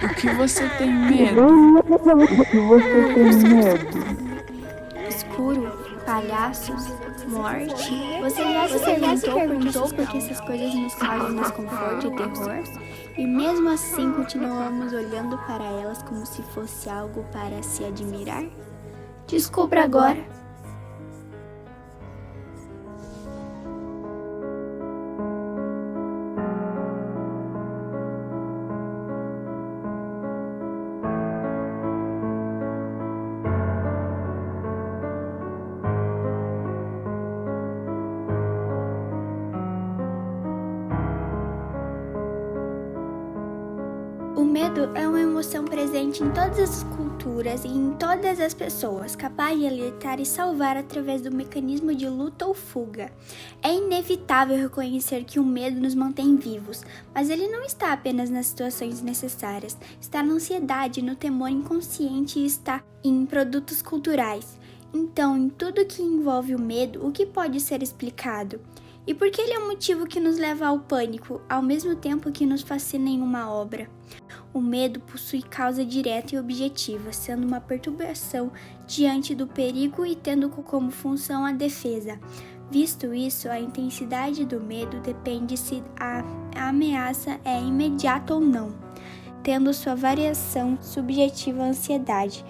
O que você tem medo? Escuro, palhaços, morte. Você já se perguntou por que essas coisas nos causam desconforto e terror? E mesmo assim continuamos olhando para elas como se fosse algo para se admirar? Descubra agora! O medo é uma emoção presente em todas as culturas e em todas as pessoas, capaz de alertar e salvar através do mecanismo de luta ou fuga. É inevitável reconhecer que o medo nos mantém vivos, mas ele não está apenas nas situações necessárias, está na ansiedade, no temor inconsciente e está em produtos culturais. Então, em tudo que envolve o medo, o que pode ser explicado? E por que ele é o motivo que nos leva ao pânico, ao mesmo tempo que nos fascina em uma obra? O medo possui causa direta e objetiva, sendo uma perturbação diante do perigo e tendo como função a defesa. Visto isso, a intensidade do medo depende se a ameaça é imediata ou não, tendo sua variação subjetiva à ansiedade.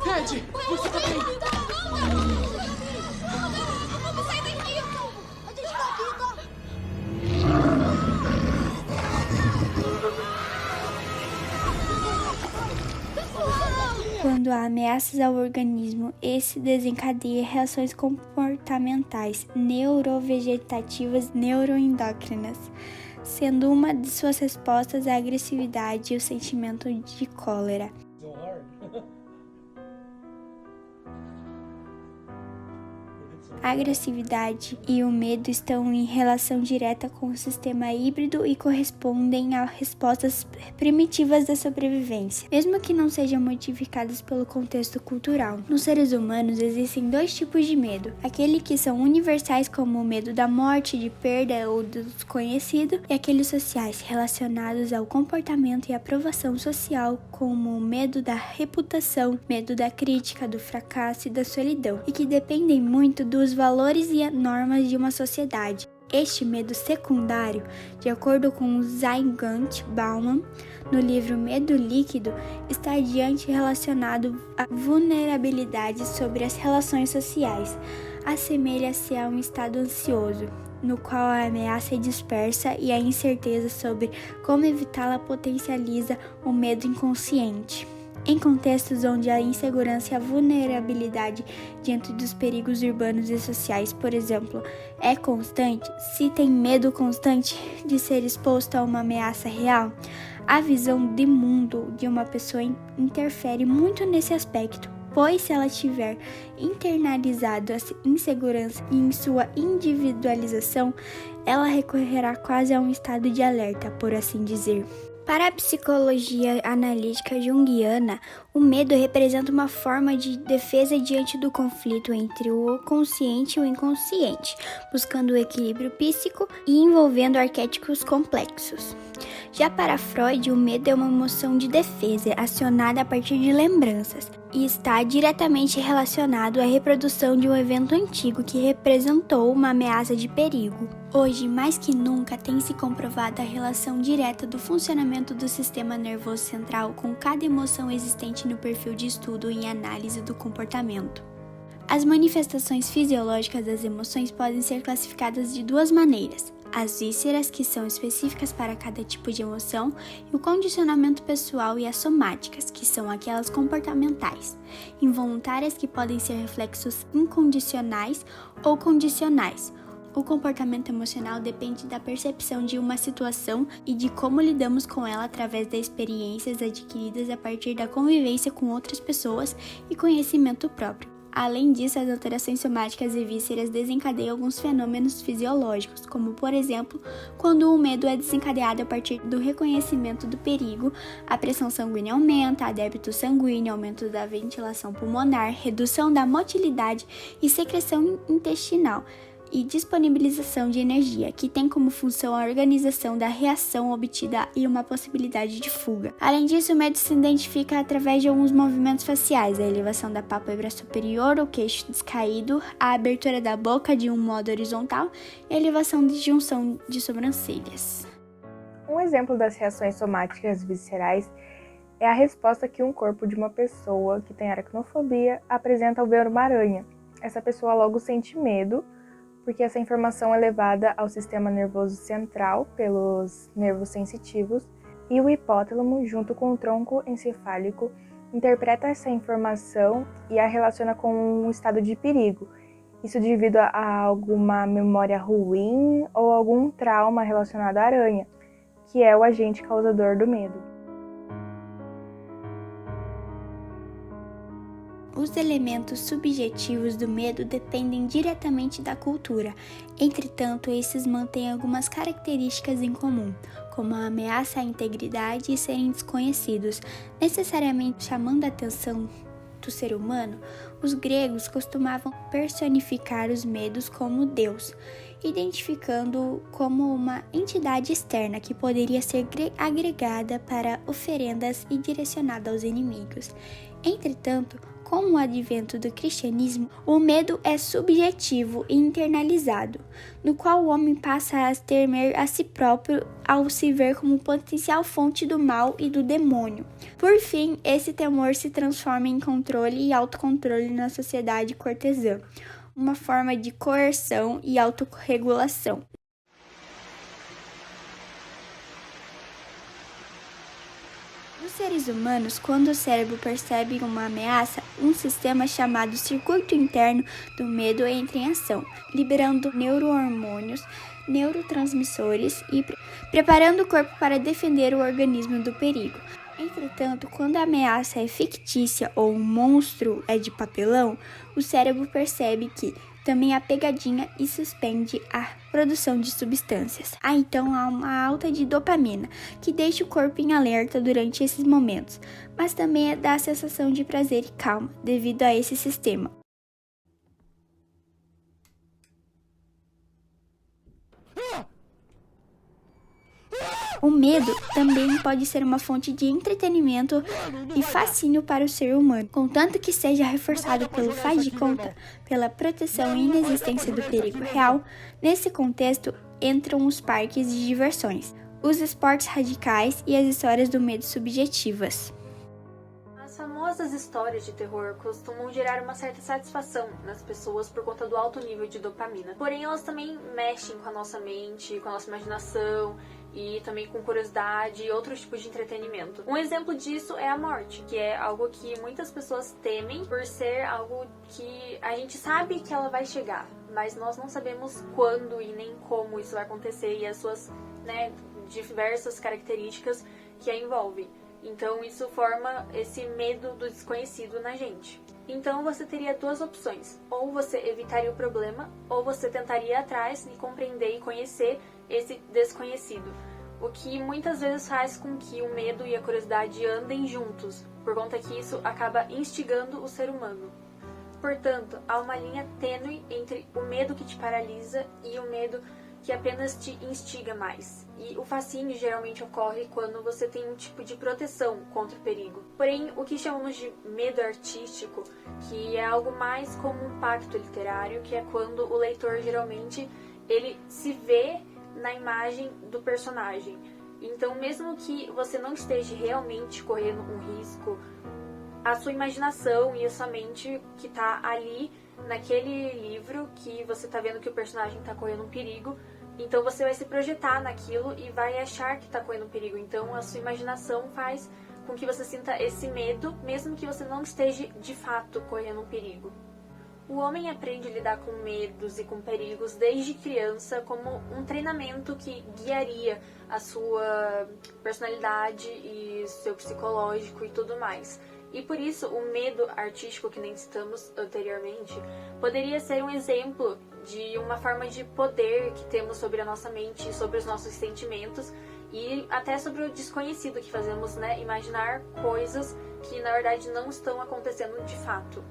Ted, você tá bem? Vamos sair daqui! A gente tá aqui, tá? Quando há ameaças ao organismo, esse desencadeia reações comportamentais neurovegetativas neuroendócrinas, sendo uma de suas respostas a agressividade e o sentimento de cólera. A agressividade e o medo estão em relação direta com o sistema híbrido e correspondem a respostas primitivas da sobrevivência, mesmo que não sejam modificadas pelo contexto cultural. Nos seres humanos existem dois tipos de medo: aqueles que são universais, como o medo da morte, de perda ou do desconhecido, e aqueles sociais, relacionados ao comportamento e aprovação social, como o medo da reputação, medo da crítica, do fracasso e da solidão, e que dependem muito dos valores e normas de uma sociedade. Este medo secundário, de acordo com Zygmunt Bauman, no livro Medo Líquido, está adiante relacionado à vulnerabilidade sobre as relações sociais. Assemelha-se a um estado ansioso, no qual a ameaça é dispersa e a incerteza sobre como evitá-la potencializa o medo inconsciente. Em contextos onde a insegurança e a vulnerabilidade diante dos perigos urbanos e sociais, por exemplo, é constante, se tem medo constante de ser exposto a uma ameaça real, a visão de mundo de uma pessoa interfere muito nesse aspecto, pois se ela tiver internalizado essa insegurança em sua individualização, ela recorrerá quase a um estado de alerta, por assim dizer. Para a psicologia analítica junguiana, o medo representa uma forma de defesa diante do conflito entre o consciente e o inconsciente, buscando o equilíbrio psíquico e envolvendo arquétipos complexos. Já para Freud, o medo é uma emoção de defesa acionada a partir de lembranças e está diretamente relacionado à reprodução de um evento antigo que representou uma ameaça de perigo. Hoje, mais que nunca, tem-se comprovado a relação direta do funcionamento do sistema nervoso central com cada emoção existente no perfil de estudo e análise do comportamento. As manifestações fisiológicas das emoções podem ser classificadas de duas maneiras: as vísceras, que são específicas para cada tipo de emoção, e o condicionamento pessoal, e as somáticas, que são aquelas comportamentais, involuntárias, que podem ser reflexos incondicionais ou condicionais. O comportamento emocional depende da percepção de uma situação e de como lidamos com ela através das experiências adquiridas a partir da convivência com outras pessoas e conhecimento próprio. Além disso, as alterações somáticas e vísceras desencadeiam alguns fenômenos fisiológicos, como, por exemplo, quando o medo é desencadeado a partir do reconhecimento do perigo, a pressão sanguínea aumenta, a débito sanguíneo, aumento da ventilação pulmonar, redução da motilidade e secreção intestinal, e disponibilização de energia, que tem como função a organização da reação obtida e uma possibilidade de fuga. Além disso, o medo se identifica através de alguns movimentos faciais, a elevação da pálpebra superior, o queixo descaído, a abertura da boca de um modo horizontal e a elevação de junção de sobrancelhas. Um exemplo das reações somáticas viscerais é a resposta que um corpo de uma pessoa que tem aracnofobia apresenta ao ver uma aranha. Essa pessoa logo sente medo, porque essa informação é levada ao sistema nervoso central pelos nervos sensitivos e o hipótálamo, junto com o tronco encefálico, interpreta essa informação e a relaciona com um estado de perigo. Isso devido a alguma memória ruim ou algum trauma relacionado à aranha, que é o agente causador do medo. Os elementos subjetivos do medo dependem diretamente da cultura. Entretanto, esses mantêm algumas características em comum, como a ameaça à integridade e serem desconhecidos, necessariamente chamando a atenção do ser humano. Os gregos costumavam personificar os medos como Deus, identificando-o como uma entidade externa que poderia ser agregada para oferendas e direcionada aos inimigos. Entretanto, com o advento do cristianismo, o medo é subjetivo e internalizado, no qual o homem passa a temer a si próprio ao se ver como potencial fonte do mal e do demônio. Por fim, esse temor se transforma em controle e autocontrole na sociedade cortesã, uma forma de coerção e autorregulação. Nos seres humanos, quando o cérebro percebe uma ameaça, um sistema chamado circuito interno do medo entra em ação, liberando neurohormônios, neurotransmissores e preparando o corpo para defender o organismo do perigo. Entretanto, quando a ameaça é fictícia ou um monstro é de papelão, o cérebro percebe que também há pegadinha e suspende a produção de substâncias. Então há uma alta de dopamina, que deixa o corpo em alerta durante esses momentos, mas também dá a sensação de prazer e calma devido a esse sistema. O medo também pode ser uma fonte de entretenimento e fascínio para o ser humano, contanto que seja reforçado pelo faz de conta, pela proteção e inexistência do perigo real. Nesse contexto entram os parques de diversões, os esportes radicais e as histórias do medo subjetivas. As famosas histórias de terror costumam gerar uma certa satisfação nas pessoas por conta do alto nível de dopamina. Porém, elas também mexem com a nossa mente, com a nossa imaginação e também com curiosidade e outros tipos de entretenimento. Um exemplo disso é a morte, que é algo que muitas pessoas temem por ser algo que a gente sabe que ela vai chegar, mas nós não sabemos quando e nem como isso vai acontecer e as suas, diversas características que a envolvem. Então isso forma esse medo do desconhecido na gente. Então você teria duas opções: ou você evitaria o problema, ou você tentaria ir atrás e compreender e conhecer esse desconhecido. O que muitas vezes faz com que o medo e a curiosidade andem juntos, por conta que isso acaba instigando o ser humano. Portanto, há uma linha tênue entre o medo que te paralisa e o medo que apenas te instiga mais. E o fascínio geralmente ocorre quando você tem um tipo de proteção contra o perigo. Porém, o que chamamos de medo artístico, que é algo mais como um pacto literário, que é quando o leitor geralmente ele se vê na imagem do personagem. Então, mesmo que você não esteja realmente correndo um risco, a sua imaginação e a sua mente que está ali naquele livro que você está vendo que o personagem está correndo um perigo, então você vai se projetar naquilo e vai achar que está correndo um perigo. Então a sua imaginação faz com que você sinta esse medo, mesmo que você não esteja de fato correndo um perigo. O homem aprende a lidar com medos e com perigos desde criança como um treinamento que guiaria a sua personalidade e seu psicológico e tudo mais. E por isso, o medo artístico, que nem citamos anteriormente, poderia ser um exemplo de uma forma de poder que temos sobre a nossa mente, sobre os nossos sentimentos e até sobre o desconhecido que fazemos, imaginar coisas que na verdade não estão acontecendo de fato.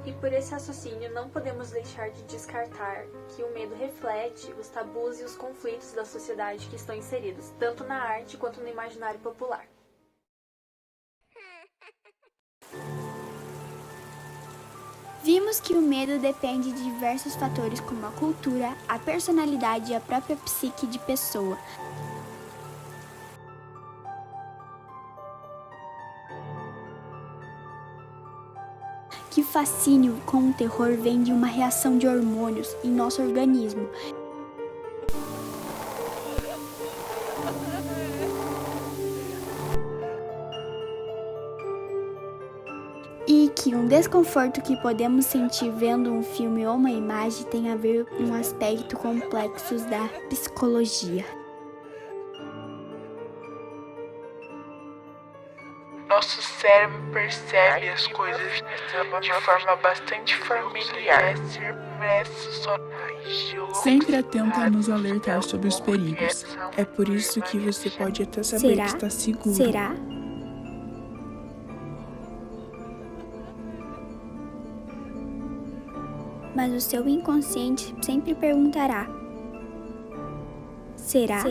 E por esse raciocínio, não podemos deixar de descartar que o medo reflete os tabus e os conflitos da sociedade que estão inseridos, tanto na arte quanto no imaginário popular. Vimos que o medo depende de diversos fatores como a cultura, a personalidade e a própria psique de pessoa. Que fascínio com o terror vem de uma reação de hormônios em nosso organismo. E que um desconforto que podemos sentir vendo um filme ou uma imagem tem a ver com um aspecto complexo da psicologia. Nosso cérebro percebe as coisas de forma bastante familiar. Sempre atento a nos alertar sobre os perigos. É por isso que você pode até saber que está seguro. Será? Mas o seu inconsciente sempre perguntará: será?